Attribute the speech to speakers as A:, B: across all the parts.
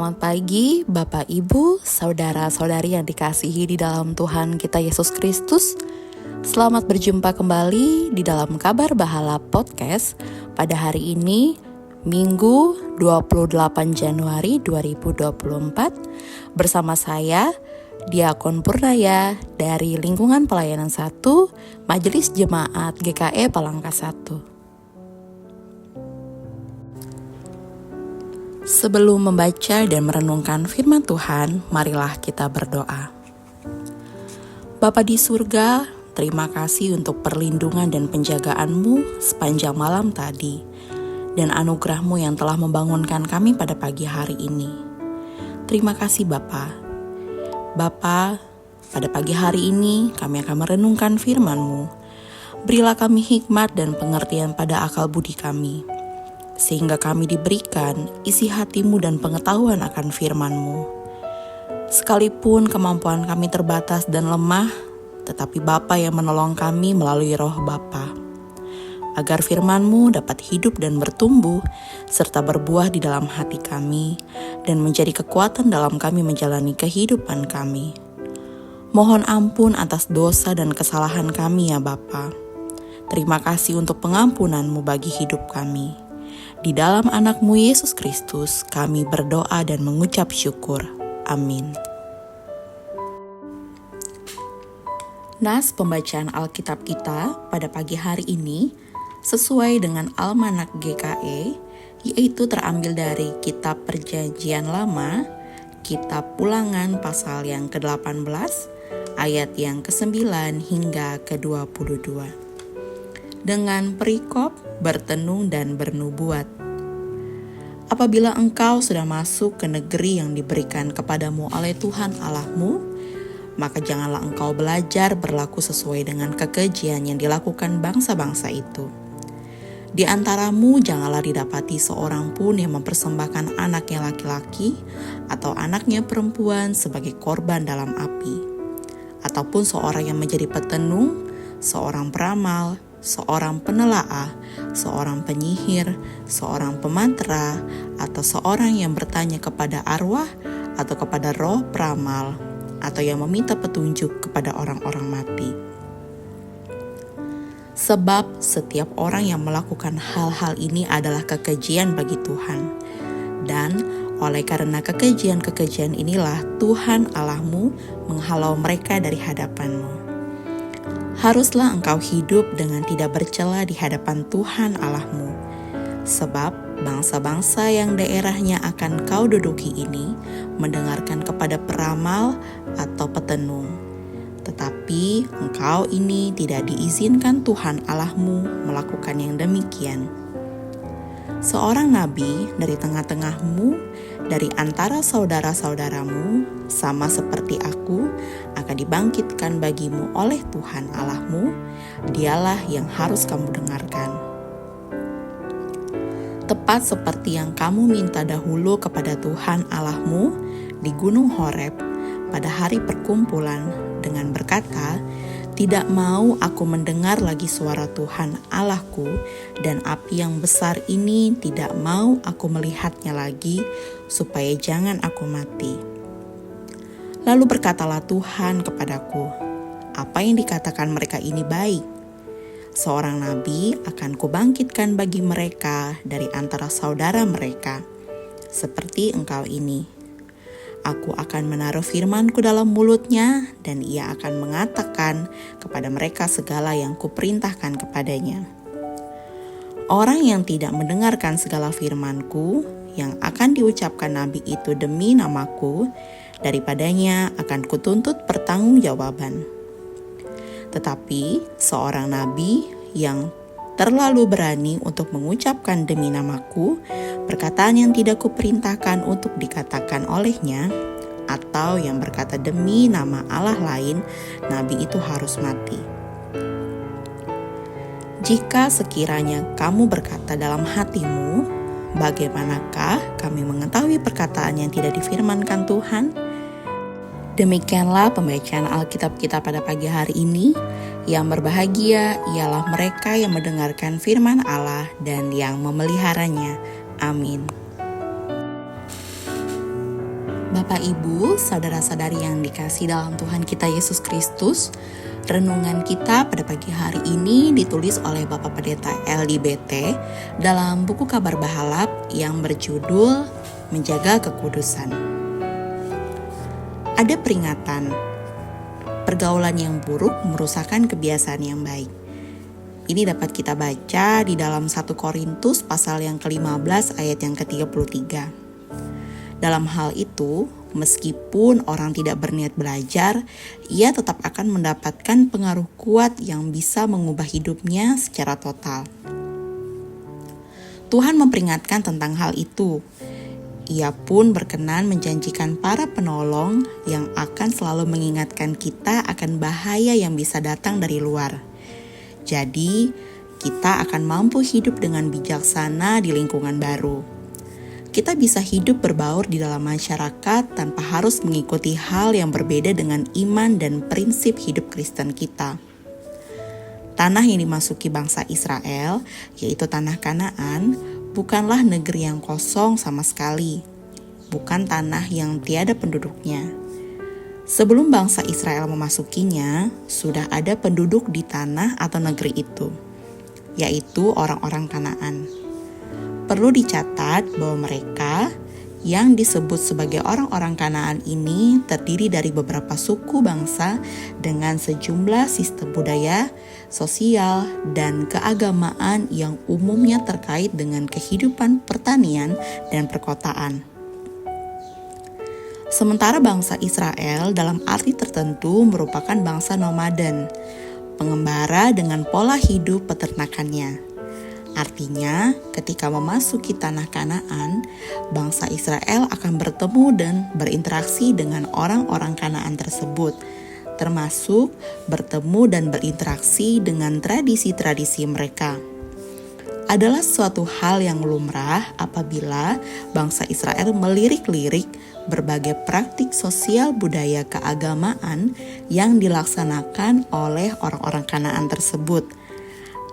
A: Selamat pagi Bapak Ibu, saudara-saudari yang dikasihi di dalam Tuhan kita Yesus Kristus. Selamat berjumpa kembali di dalam Kabar Bahala Podcast pada hari ini, Minggu 28 Januari 2024, bersama saya, Diakon Purnaya dari Lingkungan Pelayanan 1, Majelis Jemaat GKE Palangka 1. Sebelum membaca dan merenungkan firman Tuhan, marilah kita berdoa. Bapa di surga, terima kasih untuk perlindungan dan penjagaan-Mu sepanjang malam tadi, dan anugerah-Mu yang telah membangunkan kami pada pagi hari ini. Terima kasih Bapa. Bapa, pada pagi hari ini kami akan merenungkan firman-Mu. Berilah kami hikmat dan pengertian pada akal budi kami, sehingga kami diberikan isi hati-Mu dan pengetahuan akan firman-Mu. Sekalipun kemampuan kami terbatas dan lemah, tetapi Bapa yang menolong kami melalui Roh Bapa, agar firman-Mu dapat hidup dan bertumbuh, serta berbuah di dalam hati kami, dan menjadi kekuatan dalam kami menjalani kehidupan kami. Mohon ampun atas dosa dan kesalahan kami ya Bapa. Terima kasih untuk pengampunan-Mu bagi hidup kami. Di dalam anak-Mu Yesus Kristus, kami berdoa dan mengucap syukur. Amin. Nas pembacaan Alkitab kita pada pagi hari ini sesuai dengan Almanak GKE, yaitu terambil dari Kitab Perjanjian Lama, Kitab Ulangan pasal yang ke-18, ayat yang ke-9 hingga ke-22. Dengan perikop bertenung dan bernubuat. Apabila engkau sudah masuk ke negeri yang diberikan kepadamu oleh Tuhan Allahmu, maka janganlah engkau belajar berlaku sesuai dengan kekejian yang dilakukan bangsa-bangsa itu. Di antaramu janganlah didapati seorang pun yang mempersembahkan anaknya laki-laki atau anaknya perempuan sebagai korban dalam api, ataupun seorang yang menjadi petenung, seorang peramal, seorang penelaah, seorang penyihir, seorang pemantra, atau seorang yang bertanya kepada arwah atau kepada roh peramal, atau yang meminta petunjuk kepada orang-orang mati. Sebab setiap orang yang melakukan hal-hal ini adalah kekejian bagi Tuhan, dan oleh karena kekejian-kekejian inilah Tuhan Allahmu menghalau mereka dari hadapanmu. Haruslah engkau hidup dengan tidak bercela di hadapan Tuhan Allahmu, sebab bangsa-bangsa yang daerahnya akan kau duduki ini mendengarkan kepada peramal atau petenung. Tetapi engkau ini tidak diizinkan Tuhan Allahmu melakukan yang demikian. Seorang nabi dari tengah-tengahmu, dari antara saudara-saudaramu, sama seperti aku, akan dibangkitkan bagimu oleh Tuhan Allahmu. Dialah yang harus kamu dengarkan. Tepat seperti yang kamu minta dahulu kepada Tuhan Allahmu di Gunung Horeb pada hari perkumpulan dengan berkata, "Tidak mau aku mendengar lagi suara Tuhan Allahku, dan api yang besar ini tidak mau aku melihatnya lagi, supaya jangan aku mati." Lalu berkatalah Tuhan kepadaku, "Apa yang dikatakan mereka ini baik. Seorang nabi akan kubangkitkan bagi mereka dari antara saudara mereka, seperti engkau ini. Aku akan menaruh firman-Ku dalam mulutnya, dan ia akan mengatakan kepada mereka segala yang kuperintahkan kepadanya. Orang yang tidak mendengarkan segala firman-Ku yang akan diucapkan nabi itu demi namaku, daripadanya akan kutuntut pertanggungjawaban. Tetapi seorang nabi yang terlalu berani untuk mengucapkan demi namaku perkataan yang tidak kuperintahkan untuk dikatakan olehnya, atau yang berkata demi nama Allah lain, nabi itu harus mati. Jika sekiranya kamu berkata dalam hatimu, bagaimanakah kami mengetahui perkataan yang tidak difirmankan Tuhan? Demikianlah pembacaan Alkitab kita pada pagi hari ini. Yang berbahagia ialah mereka yang mendengarkan firman Allah dan yang memeliharanya. Amin. Bapak, Ibu, saudara-saudari yang dikasihi dalam Tuhan kita Yesus Kristus, renungan kita pada pagi hari ini ditulis oleh Bapak Pendeta LDBT dalam buku Kabar Bahalap yang berjudul Menjaga Kekudusan. Ada peringatan, pergaulan yang buruk merusakkan kebiasaan yang baik. Ini dapat kita baca di dalam 1 Korintus pasal yang ke-15 ayat yang ke-33. Dalam hal itu, meskipun orang tidak berniat belajar, ia tetap akan mendapatkan pengaruh kuat yang bisa mengubah hidupnya secara total. Tuhan memperingatkan tentang hal itu. Ia pun berkenan menjanjikan para penolong yang akan selalu mengingatkan kita akan bahaya yang bisa datang dari luar. Jadi, kita akan mampu hidup dengan bijaksana di lingkungan baru. Kita bisa hidup berbaur di dalam masyarakat tanpa harus mengikuti hal yang berbeda dengan iman dan prinsip hidup Kristen kita. Tanah yang dimasuki bangsa Israel, yaitu tanah Kanaan, bukanlah negeri yang kosong sama sekali, bukan tanah yang tiada penduduknya. Sebelum bangsa Israel memasukinya, sudah ada penduduk di tanah atau negeri itu, yaitu orang-orang Kanaan. Perlu dicatat bahwa mereka yang disebut sebagai orang-orang Kanaan ini terdiri dari beberapa suku bangsa dengan sejumlah sistem budaya, sosial, dan keagamaan yang umumnya terkait dengan kehidupan pertanian dan perkotaan. Sementara bangsa Israel dalam arti tertentu merupakan bangsa nomaden, pengembara dengan pola hidup peternakannya. Artinya, ketika memasuki tanah Kanaan, bangsa Israel akan bertemu dan berinteraksi dengan orang-orang Kanaan tersebut, termasuk bertemu dan berinteraksi dengan tradisi-tradisi mereka. Adalah suatu hal yang lumrah apabila bangsa Israel melirik-lirik berbagai praktik sosial budaya keagamaan yang dilaksanakan oleh orang-orang Kanaan tersebut.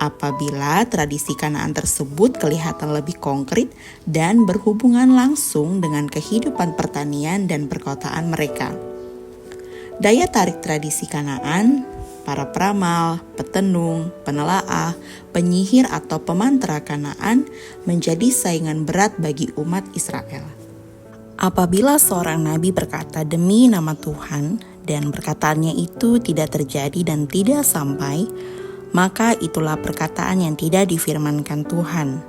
A: Apabila tradisi Kanaan tersebut kelihatan lebih konkret dan berhubungan langsung dengan kehidupan pertanian dan perkotaan mereka. Daya tarik tradisi Kanaan, para peramal, petenung, penelaah, penyihir atau pemantra Kanaan menjadi saingan berat bagi umat Israel. Apabila seorang nabi berkata demi nama Tuhan dan perkataannya itu tidak terjadi dan tidak sampai, maka itulah perkataan yang tidak difirmankan Tuhan.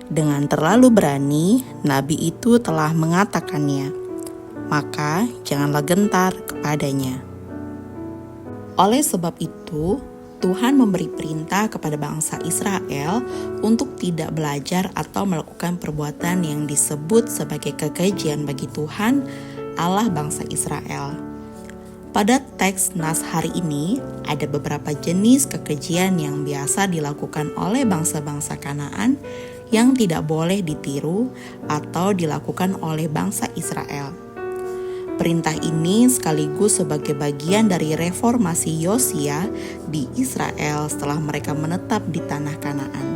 A: Dengan terlalu berani, nabi itu telah mengatakannya, maka janganlah gentar kepadanya. Oleh sebab itu, Tuhan memberi perintah kepada bangsa Israel untuk tidak belajar atau melakukan perbuatan yang disebut sebagai kekejian bagi Tuhan, Allah bangsa Israel. Pada teks nas hari ini, ada beberapa jenis kekejian yang biasa dilakukan oleh bangsa-bangsa Kanaan yang tidak boleh ditiru atau dilakukan oleh bangsa Israel. Perintah ini sekaligus sebagai bagian dari reformasi Yosia di Israel setelah mereka menetap di tanah Kanaan.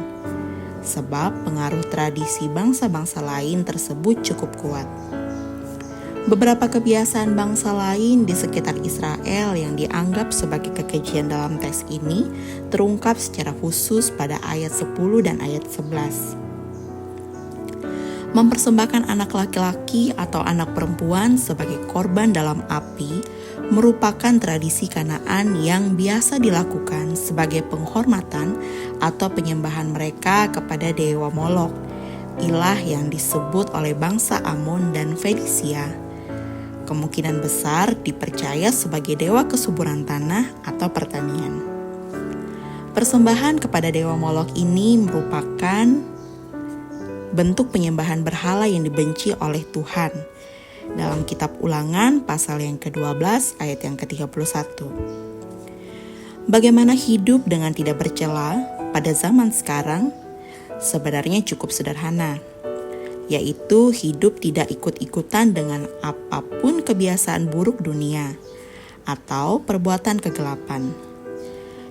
A: Sebab pengaruh tradisi bangsa-bangsa lain tersebut cukup kuat. Beberapa kebiasaan bangsa lain di sekitar Israel yang dianggap sebagai kekejian dalam teks ini terungkap secara khusus pada ayat 10 dan ayat 11. Mempersembahkan anak laki-laki atau anak perempuan sebagai korban dalam api merupakan tradisi Kanaan yang biasa dilakukan sebagai penghormatan atau penyembahan mereka kepada dewa Molok, ilah yang disebut oleh bangsa Amon dan Fenisia. Kemungkinan besar dipercaya sebagai dewa kesuburan tanah atau pertanian. Persembahan kepada dewa Molok ini merupakan bentuk penyembahan berhala yang dibenci oleh Tuhan. Dalam kitab Ulangan pasal yang ke-12 ayat yang ke-31. Bagaimana hidup dengan tidak bercela pada zaman sekarang? Sebenarnya cukup sederhana, yaitu hidup tidak ikut-ikutan dengan apapun kebiasaan buruk dunia atau perbuatan kegelapan.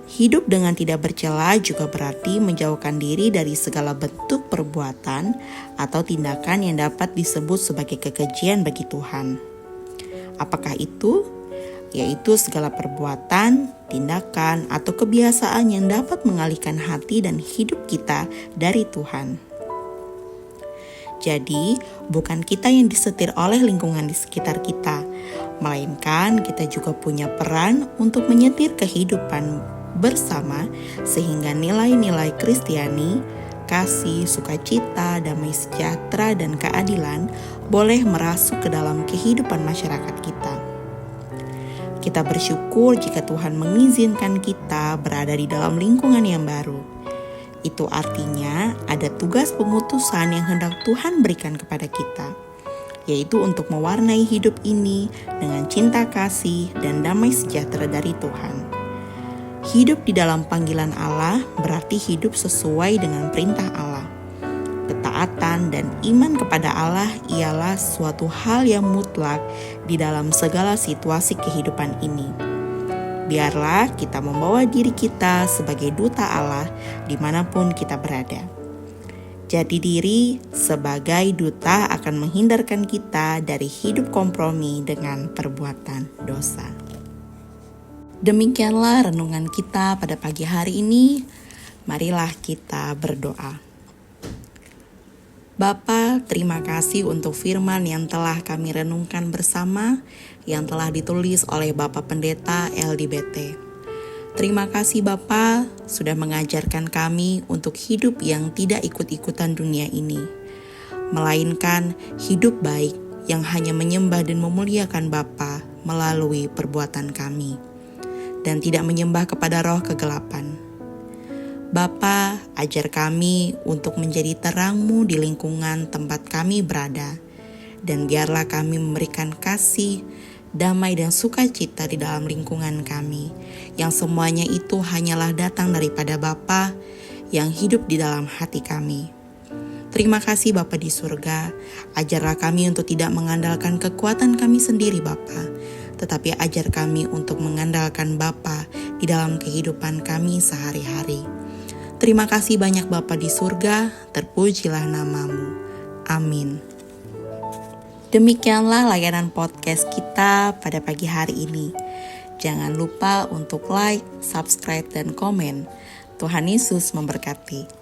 A: Hidup dengan tidak bercela juga berarti menjauhkan diri dari segala bentuk perbuatan atau tindakan yang dapat disebut sebagai kekejian bagi Tuhan. Apakah itu? Yaitu segala perbuatan, tindakan, atau kebiasaan yang dapat mengalihkan hati dan hidup kita dari Tuhan. Jadi, bukan kita yang disetir oleh lingkungan di sekitar kita, melainkan kita juga punya peran untuk menyetir kehidupan bersama sehingga nilai-nilai Kristiani, kasih, sukacita, damai sejahtera, dan keadilan boleh merasuk ke dalam kehidupan masyarakat kita. Kita bersyukur jika Tuhan mengizinkan kita berada di dalam lingkungan yang baru. Itu artinya ada tugas pengutusan yang hendak Tuhan berikan kepada kita, yaitu untuk mewarnai hidup ini dengan cinta kasih dan damai sejahtera dari Tuhan. Hidup di dalam panggilan Allah berarti hidup sesuai dengan perintah Allah. Ketaatan dan iman kepada Allah ialah suatu hal yang mutlak di dalam segala situasi kehidupan ini. Biarlah kita membawa diri kita sebagai duta Allah dimanapun kita berada. Jati diri sebagai duta akan menghindarkan kita dari hidup kompromi dengan perbuatan dosa. Demikianlah renungan kita pada pagi hari ini. Marilah kita berdoa. Bapa, terima kasih untuk firman yang telah kami renungkan bersama, yang telah ditulis oleh Bapak Pendeta LDBT. Terima kasih Bapa sudah mengajarkan kami untuk hidup yang tidak ikut-ikutan dunia ini, melainkan hidup baik yang hanya menyembah dan memuliakan Bapa melalui perbuatan kami, dan tidak menyembah kepada roh kegelapan. Bapa, ajar kami untuk menjadi terang-Mu di lingkungan tempat kami berada, dan biarlah kami memberikan kasih, damai dan sukacita di dalam lingkungan kami, yang semuanya itu hanyalah datang daripada Bapa yang hidup di dalam hati kami. Terima kasih Bapa di surga, ajarlah kami untuk tidak mengandalkan kekuatan kami sendiri Bapa, tetapi ajar kami untuk mengandalkan Bapa di dalam kehidupan kami sehari-hari. Terima kasih banyak Bapa di surga, terpujilah nama-Mu. Amin. Demikianlah layanan podcast kita pada pagi hari ini. Jangan lupa untuk like, subscribe, dan komen. Tuhan Yesus memberkati.